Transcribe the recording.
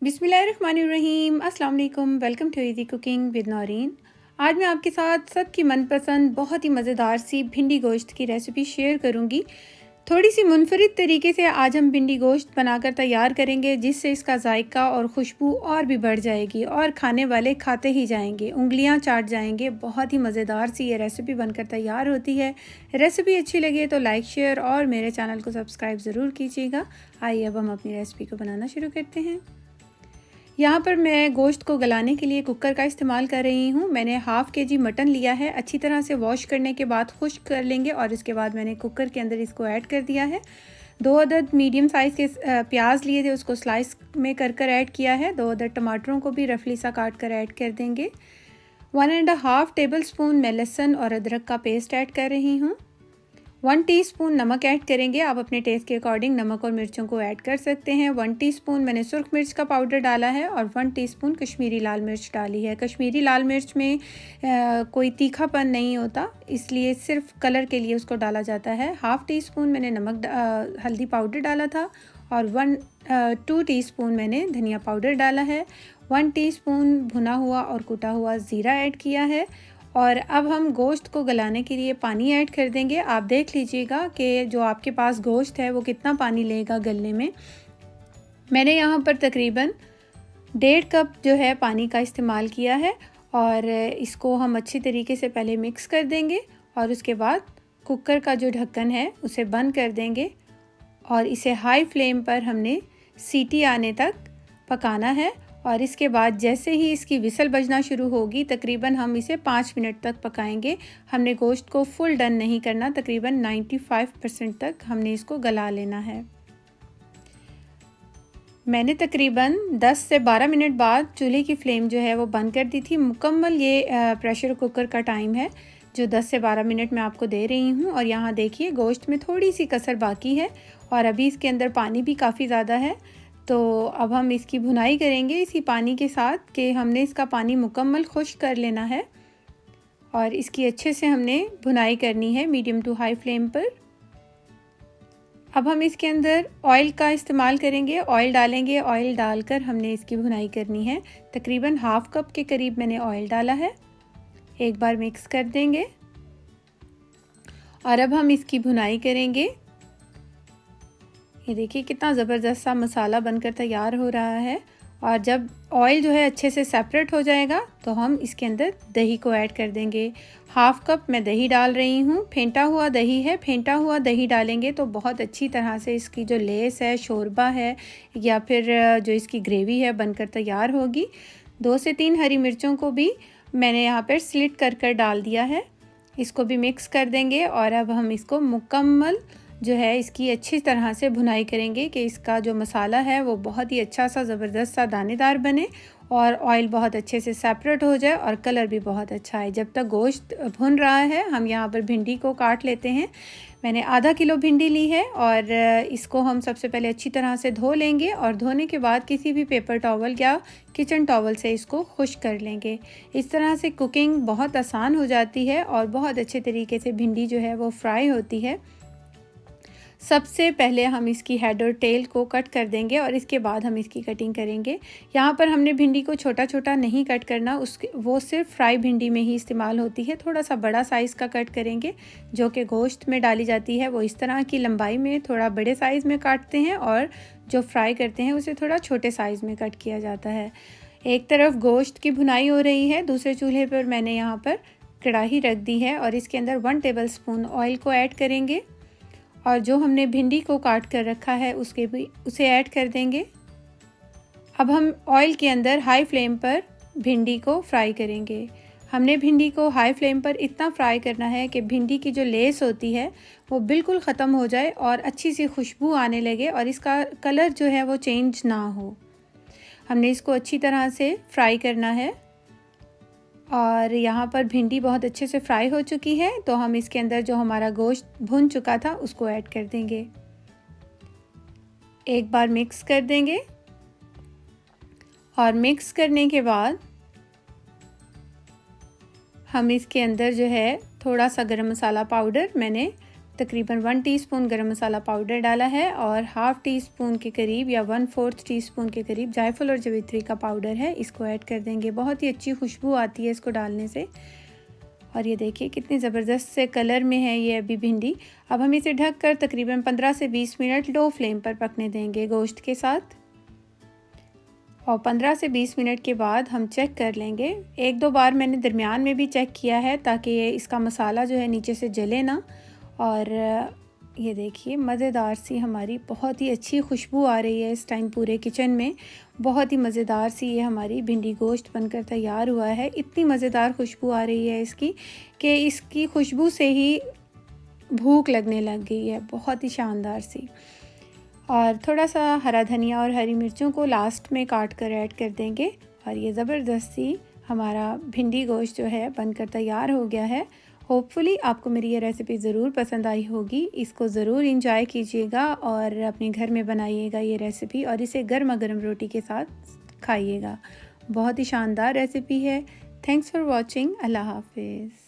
बिस्मिल्लाहिर्रहमानिर्रहीम। अस्सलाम वालेकुम। Welcome to easy cooking with Naureen. आज मैं आपके साथ सबकी मनपसंद बहुत ही मज़ेदार सी भिंडी गोश्त की रेसिपी शेयर करूंगी। थोड़ी सी मुनफरिद तरीके से आज हम भिंडी गोश्त बनाकर तैयार करेंगे, जिससे इसका जायका और खुशबू और भी बढ़ जाएगी और खाने वाले खाते ही जाएंगे, उंगलियां चाट जाएंगे। बहुत ही मज़ेदार सी ये रेसिपी बनकर तैयार होती है। रेसिपी अच्छी लगे तो लाइक, शेयर और मेरे चैनल को सब्सक्राइब ज़रूर कीजिएगा। आइए अब हम अपनी रेसिपी को बनाना शुरू करते हैं। यहाँ पर मैं गोश्त को गलाने के लिए कुकर का इस्तेमाल कर रही हूँ। मैंने हाफ़ केजी मटन लिया है। अच्छी तरह से वॉश करने के बाद खुश्क कर लेंगे और इसके बाद मैंने कुकर के अंदर इसको ऐड कर दिया है। 2 अदद मीडियम साइज़ के प्याज लिए थे, उसको स्लाइस में कर ऐड किया है। 2 अदद टमाटरों को भी रफली सा काट कर ऐड कर देंगे। 1.5 टेबल स्पून मैं लहसुन और अदरक का पेस्ट ऐड कर रही हूँ। 1 टीस्पून नमक ऐड करेंगे। आप अपने टेस्ट के अकॉर्डिंग नमक और मिर्चों को ऐड कर सकते हैं। 1 टीस्पून मैंने सुर्ख मिर्च का पाउडर डाला है और 1 टीस्पून कश्मीरी लाल मिर्च डाली है। कश्मीरी लाल मिर्च में कोई तीखापन नहीं होता, इसलिए सिर्फ कलर के लिए उसको डाला जाता है। हाफ़ टीस्पून मैंने हल्दी पाउडर डाला था और 2 टीस्पून मैंने धनिया पाउडर डाला है। 1 टीस्पून भुना हुआ और कुटा हुआ ज़ीरा ऐड किया है। और अब हम गोश्त को गलाने के लिए पानी ऐड कर देंगे। आप देख लीजिएगा कि जो आपके पास गोश्त है वो कितना पानी लेगा गलने में। मैंने यहाँ पर तकरीबन 1.5 कप जो है पानी का इस्तेमाल किया है और इसको हम अच्छी तरीके से पहले मिक्स कर देंगे और उसके बाद कुकर का जो ढक्कन है उसे बंद कर देंगे और इसे हाई फ्लेम पर हमने सीटी आने तक पकाना है। और इसके बाद जैसे ही इसकी विसल बजना शुरू होगी, तकरीबन हम इसे 5 मिनट तक पकाएंगे। हमने गोश्त को फुल डन नहीं करना, तकरीबन 95% तक हमने इसको गला लेना है। मैंने तकरीबन 10 से 12 मिनट बाद चूल्हे की फ्लेम जो है वो बंद कर दी थी। मुकम्मल ये प्रेशर कुकर का टाइम है जो 10 से 12 मिनट मैं आपको दे रही हूँ। और यहाँ देखिए गोश्त में थोड़ी सी कसर बाकी है और अभी इसके अंदर पानी भी काफ़ी ज़्यादा है। तो अब हम इसकी भुनाई करेंगे इसी पानी के साथ कि हमने इसका पानी मुकम्मल खुश्क कर लेना है और इसकी अच्छे से हमने भुनाई करनी है मीडियम टू हाई फ्लेम पर। अब हम इसके अंदर ऑयल का इस्तेमाल करेंगे, ऑयल डालेंगे। ऑयल डालकर हमने इसकी भुनाई करनी है। तकरीबन हाफ़ कप के करीब मैंने ऑयल डाला है। एक बार मिक्स कर देंगे और अब हम इसकी भुनाई करेंगे। ये देखिए कितना ज़बरदस्त सा मसाला बनकर तैयार हो रहा है। और जब ऑयल जो है अच्छे से सेपरेट हो जाएगा तो हम इसके अंदर दही को ऐड कर देंगे। हाफ़ कप मैं दही डाल रही हूँ। फेंटा हुआ दही है। फेंटा हुआ दही डालेंगे तो बहुत अच्छी तरह से इसकी जो लेस है, शोरबा है या फिर जो इसकी ग्रेवी है बनकर तैयार होगी। 2 से 3 हरी मिर्चों को भी मैंने यहाँ पर स्लिट कर डाल दिया है। इसको भी मिक्स कर देंगे और अब हम इसको मुकम्मल जो है इसकी अच्छी तरह से भुनाई करेंगे कि इसका जो मसाला है वो बहुत ही अच्छा सा ज़बरदस्त सा दानेदार बने और ऑयल बहुत अच्छे से सेपरेट हो जाए और कलर भी बहुत अच्छा है। जब तक गोश्त भुन रहा है हम यहाँ पर भिंडी को काट लेते हैं। मैंने आधा किलो भिंडी ली है और इसको हम सबसे पहले अच्छी तरह से धो लेंगे और धोने के बाद किसी भी पेपर टॉवल या किचन टॉवल से इसको खुश्क कर लेंगे। इस तरह से कुकिंग बहुत आसान हो जाती है और बहुत अच्छे तरीके से भिंडी जो है वो फ्राई होती है। सबसे पहले हम इसकी हेड और टेल को कट कर देंगे और इसके बाद हम इसकी कटिंग करेंगे। यहाँ पर हमने भिंडी को छोटा छोटा नहीं कट करना, उसके वो सिर्फ फ्राई भिंडी में ही इस्तेमाल होती है। थोड़ा सा बड़ा साइज़ का कट करेंगे जो कि गोश्त में डाली जाती है। वो इस तरह की लंबाई में थोड़ा बड़े साइज़ में काटते हैं और जो फ्राई करते हैं उसे थोड़ा छोटे साइज़ में कट किया जाता है। एक तरफ गोश्त की भुनाई हो रही है, दूसरे चूल्हे पर मैंने यहाँ पर कढ़ाई रख दी है और इसके अंदर 1 टेबल स्पून ऑयल को ऐड करेंगे और जो हमने भिंडी को काट कर रखा है उसे ऐड कर देंगे। अब हम ऑयल के अंदर हाई फ्लेम पर भिंडी को फ्राई करेंगे। हमने भिंडी को हाई फ्लेम पर इतना फ्राई करना है कि भिंडी की जो लेस होती है वो बिल्कुल ख़त्म हो जाए और अच्छी सी खुशबू आने लगे और इसका कलर जो है वो चेंज ना हो। हमने इसको अच्छी तरह से फ्राई करना है और यहाँ पर भिंडी बहुत अच्छे से फ्राई हो चुकी है तो हम इसके अंदर जो हमारा गोश्त भुन चुका था उसको ऐड कर देंगे। एक बार मिक्स कर देंगे और मिक्स करने के बाद हम इसके अंदर जो है थोड़ा सा गरम मसाला पाउडर मैंने तकरीबन 1 टीस्पून गरम मसाला पाउडर डाला है और हाफ़ टी स्पून के करीब या 1/4 टीस्पून के करीब जायफल और जवित्री का पाउडर है, इसको ऐड कर देंगे। बहुत ही अच्छी खुशबू आती है इसको डालने से। और ये देखिए कितनी ज़बरदस्त से कलर में है ये अभी भिंडी। अब हम इसे ढककर तकरीबन 15 से 20 मिनट लो फ्लेम पर पकने देंगे गोश्त के साथ। और 15 से 20 मिनट के बाद हम चेक कर लेंगे। 1-2 बार मैंने दरमियान में भी चेक किया है ताकि ये इसका मसाला जो है नीचे से जले ना। और ये देखिए मज़ेदार सी हमारी बहुत ही अच्छी खुशबू आ रही है इस टाइम पूरे किचन में। बहुत ही मज़ेदार सी ये हमारी भिंडी गोश्त बनकर तैयार हुआ है। इतनी मज़ेदार खुशबू आ रही है इसकी कि इसकी खुशबू से ही भूख लगने लग गई है, बहुत ही शानदार सी। और थोड़ा सा हरा धनिया और हरी मिर्चों को लास्ट में काट कर ऐड कर देंगे। और ये ज़बरदस्त सी हमारा भिंडी गोश्त जो है बनकर तैयार हो गया है। होपफुली आपको मेरी ये रेसिपी ज़रूर पसंद आई होगी। इसको ज़रूर इंजॉय कीजिएगा और अपने घर में बनाइएगा ये रेसिपी और इसे गर्मा गर्म रोटी के साथ खाइएगा। बहुत ही शानदार रेसिपी है। Thanks for watching. अल्लाह हाफिज़।